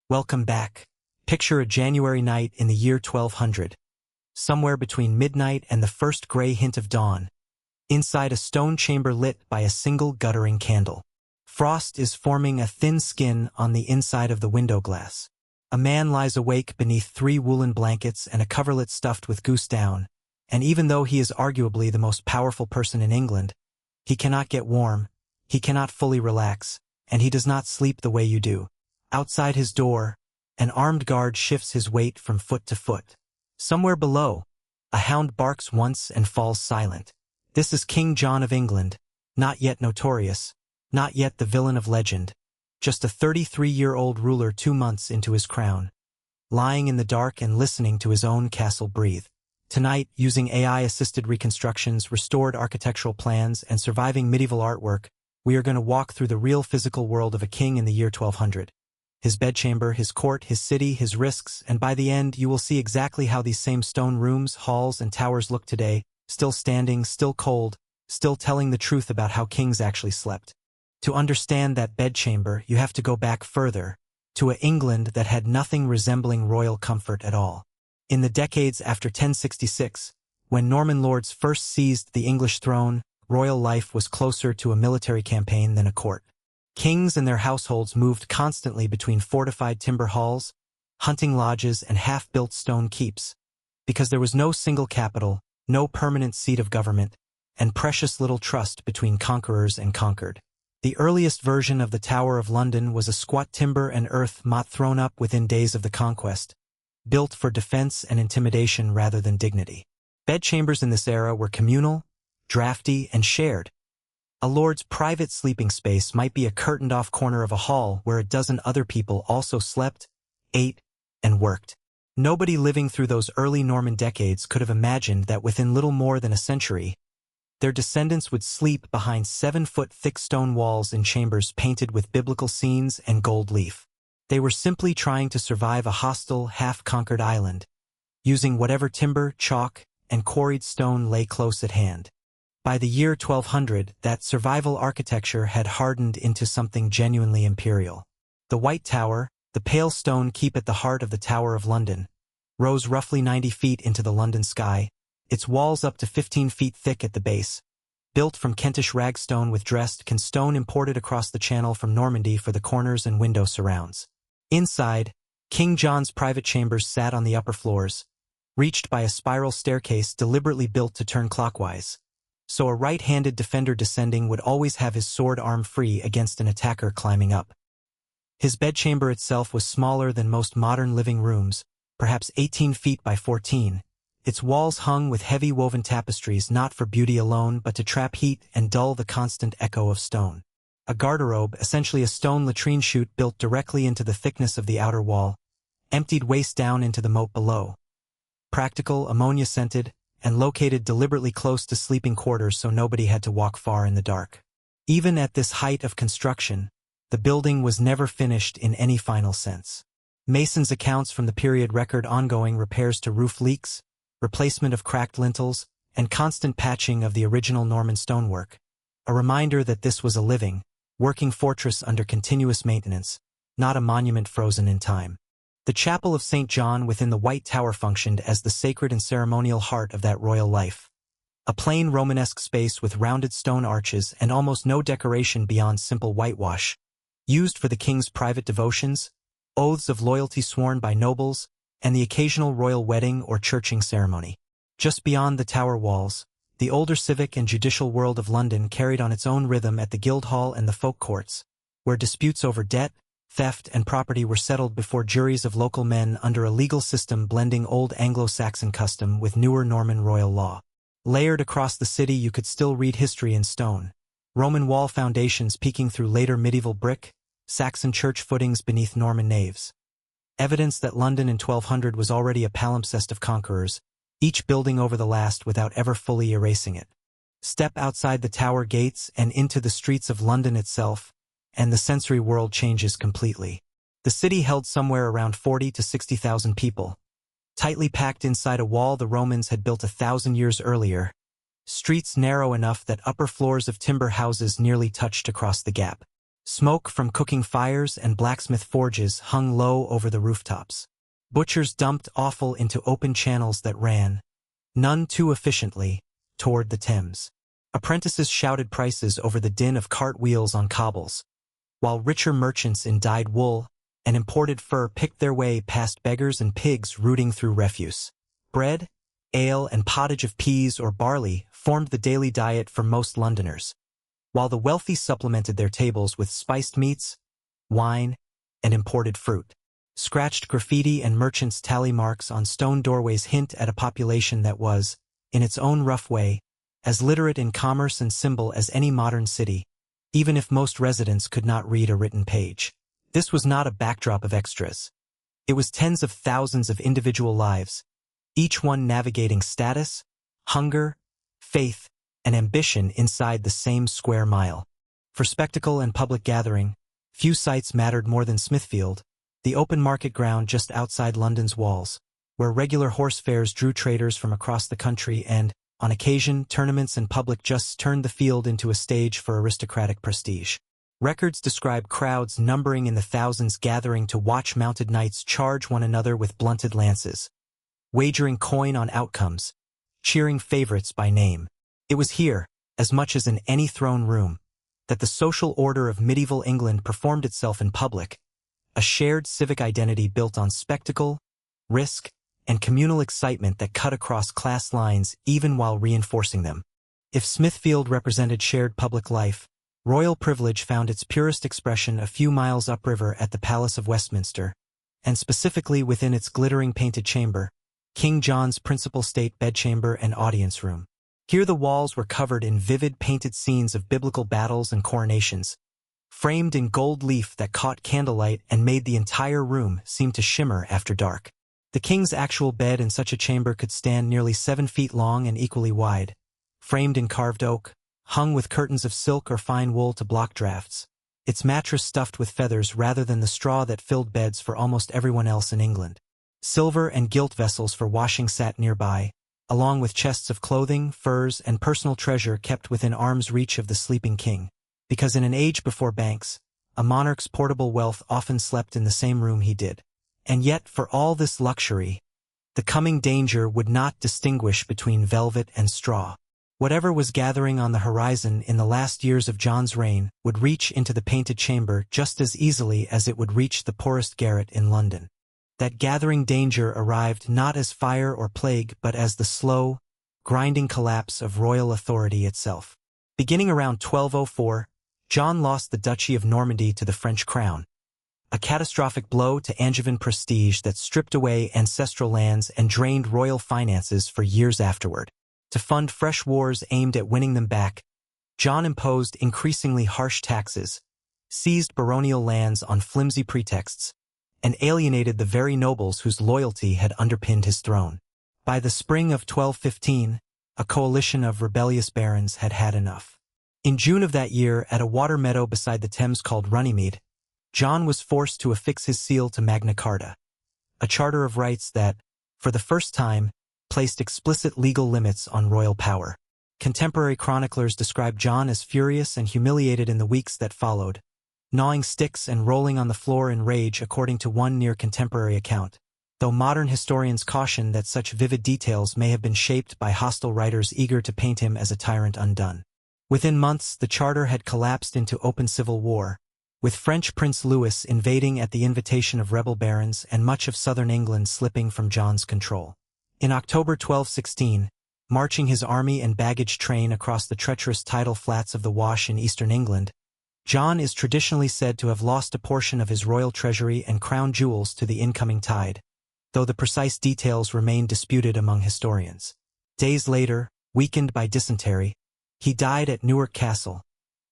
Welcome back. Picture a January night in the year 1200. Somewhere between midnight and the first gray hint of dawn. Inside a stone chamber lit by a single guttering candle. Frost is forming a thin skin on the inside of the window glass. A man lies awake beneath 3 woolen blankets and a coverlet stuffed with goose down, and even though he is arguably the most powerful person in England, he cannot get warm, he cannot fully relax, and he does not sleep the way you do. Outside his door, an armed guard shifts his weight from foot to foot. Somewhere below, a hound barks once and falls silent. This is King John of England, not yet notorious, not yet the villain of legend, just a 33-year-old ruler 2 months into his crown, lying in the dark and listening to his own castle breathe. Tonight, using AI-assisted reconstructions, restored architectural plans, and surviving medieval artwork, we are going to walk through the real physical world of a king in the year 1200. His bedchamber, his court, his city, his risks, and by the end you will see exactly how these same stone rooms, halls, and towers look today, still standing, still cold, still telling the truth about how kings actually slept. To understand that bedchamber, you have to go back further, to an England that had nothing resembling royal comfort at all. In the decades after 1066, when Norman lords first seized the English throne, royal life was closer to a military campaign than a court. Kings and their households moved constantly between fortified timber halls, hunting lodges, and half-built stone keeps, because there was no single capital, no permanent seat of government, and precious little trust between conquerors and conquered. The earliest version of the Tower of London was a squat timber and earth motte thrown up within days of the conquest, built for defense and intimidation rather than dignity. Bedchambers in this era were communal, drafty, and shared. A lord's private sleeping space might be a curtained-off corner of a hall where a dozen other people also slept, ate, and worked. Nobody living through those early Norman decades could have imagined that within little more than a century, their descendants would sleep behind 7-foot thick stone walls in chambers painted with biblical scenes and gold leaf. They were simply trying to survive a hostile, half-conquered island, using whatever timber, chalk, and quarried stone lay close at hand. By the year 1200, that survival architecture had hardened into something genuinely imperial. The White Tower, the pale stone keep at the heart of the Tower of London, rose roughly 90 feet into the London sky, its walls up to 15 feet thick at the base. Built from Kentish ragstone with dressed stone imported across the Channel from Normandy for the corners and window surrounds. Inside, King John's private chambers sat on the upper floors, reached by a spiral staircase deliberately built to turn clockwise, so a right-handed defender descending would always have his sword arm free against an attacker climbing up. His bedchamber itself was smaller than most modern living rooms, perhaps 18 feet by 14, its walls hung with heavy woven tapestries not for beauty alone but to trap heat and dull the constant echo of stone. A garderobe, essentially a stone latrine chute built directly into the thickness of the outer wall, emptied waist down into the moat below. Practical, ammonia-scented, and located deliberately close to sleeping quarters so nobody had to walk far in the dark. Even at this height of construction, the building was never finished in any final sense. Masons' accounts from the period record ongoing repairs to roof leaks, replacement of cracked lintels, and constant patching of the original Norman stonework, a reminder that this was a living, working fortress under continuous maintenance, not a monument frozen in time. The Chapel of St. John within the White Tower functioned as the sacred and ceremonial heart of that royal life. A plain Romanesque space with rounded stone arches and almost no decoration beyond simple whitewash, used for the king's private devotions, oaths of loyalty sworn by nobles, and the occasional royal wedding or churching ceremony. Just beyond the tower walls, the older civic and judicial world of London carried on its own rhythm at the Guildhall and the folk courts, where disputes over debt, theft, and property were settled before juries of local men under a legal system blending old Anglo-Saxon custom with newer Norman royal law. Layered across the city you could still read history in stone. Roman wall foundations peeking through later medieval brick, Saxon church footings beneath Norman naves. Evidence that London in 1200 was already a palimpsest of conquerors, each building over the last without ever fully erasing it. Step outside the tower gates and into the streets of London itself, and the sensory world changes completely. The city held somewhere around 40 to 60,000 people, tightly packed inside a wall the Romans had built 1,000 years earlier, streets narrow enough that upper floors of timber houses nearly touched across the gap. Smoke from cooking fires and blacksmith forges hung low over the rooftops. Butchers dumped offal into open channels that ran, none too efficiently, toward the Thames. Apprentices shouted prices over the din of cart wheels on cobbles, while richer merchants in dyed wool and imported fur picked their way past beggars and pigs rooting through refuse. Bread, ale, and pottage of peas or barley formed the daily diet for most Londoners, while the wealthy supplemented their tables with spiced meats, wine, and imported fruit. Scratched graffiti and merchants' tally marks on stone doorways hint at a population that was, in its own rough way, as literate in commerce and symbol as any modern city, even if most residents could not read a written page. This was not a backdrop of extras. It was tens of thousands of individual lives, each one navigating status, hunger, faith, and ambition inside the same square mile. For spectacle and public gathering, few sites mattered more than Smithfield, the open market ground just outside London's walls, where regular horse fairs drew traders from across the country and, on occasion, tournaments and public justs turned the field into a stage for aristocratic prestige. Records describe crowds numbering in the thousands gathering to watch mounted knights charge one another with blunted lances, wagering coin on outcomes, cheering favorites by name. It was here, as much as in any throne room, that the social order of medieval England performed itself in public, a shared civic identity built on spectacle, risk, and communal excitement that cut across class lines even while reinforcing them. If Smithfield represented shared public life, royal privilege found its purest expression a few miles upriver at the Palace of Westminster, and specifically within its glittering painted chamber, King John's principal state bedchamber and audience room. Here the walls were covered in vivid painted scenes of biblical battles and coronations, framed in gold leaf that caught candlelight and made the entire room seem to shimmer after dark. The king's actual bed in such a chamber could stand nearly 7 feet long and equally wide, framed in carved oak, hung with curtains of silk or fine wool to block drafts, its mattress stuffed with feathers rather than the straw that filled beds for almost everyone else in England. Silver and gilt vessels for washing sat nearby, along with chests of clothing, furs, and personal treasure kept within arm's reach of the sleeping king, because in an age before banks, a monarch's portable wealth often slept in the same room he did. And yet, for all this luxury, the coming danger would not distinguish between velvet and straw. Whatever was gathering on the horizon in the last years of John's reign would reach into the painted chamber just as easily as it would reach the poorest garret in London. That gathering danger arrived not as fire or plague but as the slow, grinding collapse of royal authority itself. Beginning around 1204, John lost the Duchy of Normandy to the French crown, a catastrophic blow to Angevin prestige that stripped away ancestral lands and drained royal finances for years afterward. To fund fresh wars aimed at winning them back, John imposed increasingly harsh taxes, seized baronial lands on flimsy pretexts, and alienated the very nobles whose loyalty had underpinned his throne. By the spring of 1215, a coalition of rebellious barons had had enough. In June of that year, at a water meadow beside the Thames called Runnymede, John was forced to affix his seal to Magna Carta, a charter of rights that, for the first time, placed explicit legal limits on royal power. Contemporary chroniclers describe John as furious and humiliated in the weeks that followed, gnawing sticks and rolling on the floor in rage according to one near-contemporary account, though modern historians caution that such vivid details may have been shaped by hostile writers eager to paint him as a tyrant undone. Within months, the charter had collapsed into open civil war, with French Prince Louis invading at the invitation of rebel barons and much of southern England slipping from John's control. In October 1216, marching his army and baggage train across the treacherous tidal flats of the Wash in eastern England, John is traditionally said to have lost a portion of his royal treasury and crown jewels to the incoming tide, though the precise details remain disputed among historians. Days later, weakened by dysentery, he died at Newark Castle,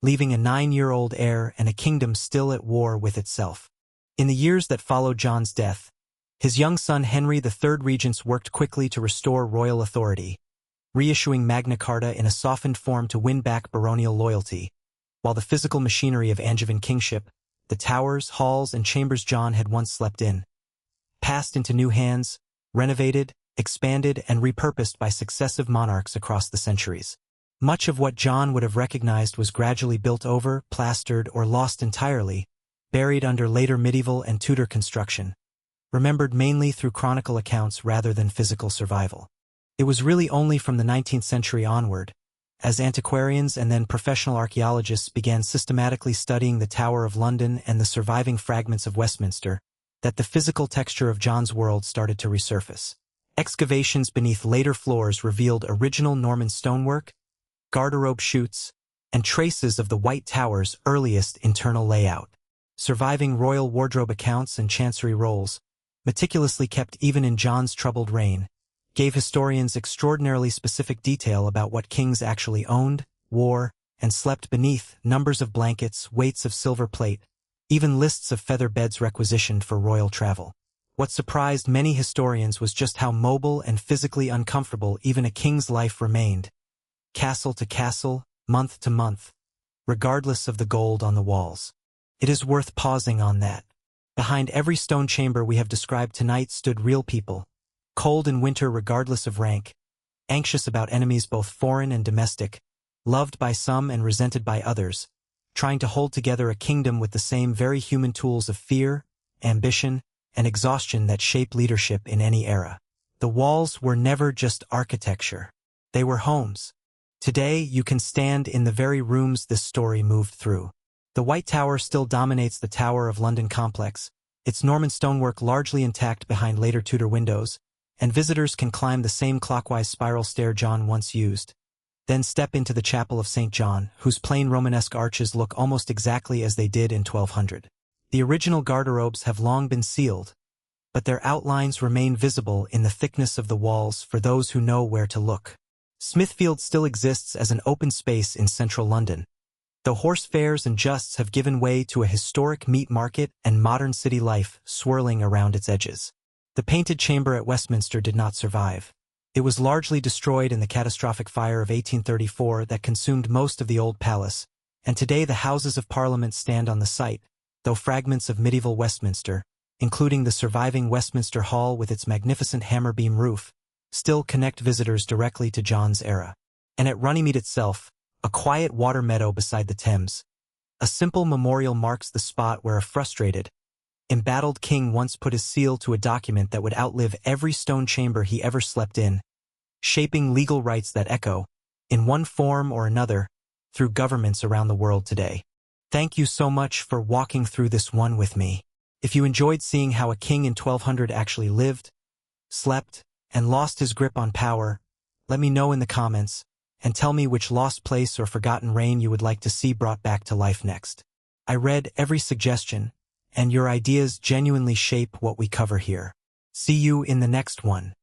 leaving a 9-year-old heir and a kingdom still at war with itself. In the years that followed John's death, his young son Henry III Regents worked quickly to restore royal authority, reissuing Magna Carta in a softened form to win back baronial loyalty, while the physical machinery of Angevin kingship, the towers, halls, and chambers John had once slept in, passed into new hands, renovated, expanded, and repurposed by successive monarchs across the centuries. Much of what John would have recognized was gradually built over, plastered, or lost entirely, buried under later medieval and Tudor construction, remembered mainly through chronicle accounts rather than physical survival. It was really only from the 19th century onward, as antiquarians and then professional archaeologists began systematically studying the Tower of London and the surviving fragments of Westminster, that the physical texture of John's world started to resurface. Excavations beneath later floors revealed original Norman stonework, garderobe chutes, and traces of the White Tower's earliest internal layout. Surviving royal wardrobe accounts and chancery rolls, meticulously kept even in John's troubled reign, gave historians extraordinarily specific detail about what kings actually owned, wore, and slept beneath: numbers of blankets, weights of silver plate, even lists of feather beds requisitioned for royal travel. What surprised many historians was just how mobile and physically uncomfortable even a king's life remained, castle to castle, month to month, regardless of the gold on the walls. It is worth pausing on that. Behind every stone chamber we have described tonight stood real people, cold in winter regardless of rank, anxious about enemies both foreign and domestic, loved by some and resented by others, trying to hold together a kingdom with the same very human tools of fear, ambition, and exhaustion that shape leadership in any era. The walls were never just architecture. They were homes. Today, you can stand in the very rooms this story moved through. The White Tower still dominates the Tower of London complex, its Norman stonework largely intact behind later Tudor windows, and visitors can climb the same clockwise spiral stair John once used. Then step into the Chapel of St. John, whose plain Romanesque arches look almost exactly as they did in 1200. The original garderobes have long been sealed, but their outlines remain visible in the thickness of the walls for those who know where to look. Smithfield still exists as an open space in central London, though horse fairs and justs have given way to a historic meat market and modern city life swirling around its edges. The Painted Chamber at Westminster did not survive. It was largely destroyed in the catastrophic fire of 1834 that consumed most of the old palace, and today the Houses of Parliament stand on the site, though fragments of medieval Westminster, including the surviving Westminster Hall with its magnificent hammer-beam roof, still connect visitors directly to John's era. And at Runnymede itself, a quiet water meadow beside the Thames, a simple memorial marks the spot where a frustrated, embattled king once put his seal to a document that would outlive every stone chamber he ever slept in, shaping legal rights that echo, in one form or another, through governments around the world today. Thank you so much for walking through this one with me. If you enjoyed seeing how a king in 1200 actually lived, slept, and lost his grip on power, let me know in the comments, and tell me which lost place or forgotten reign you would like to see brought back to life next. I read every suggestion, and your ideas genuinely shape what we cover here. See you in the next one.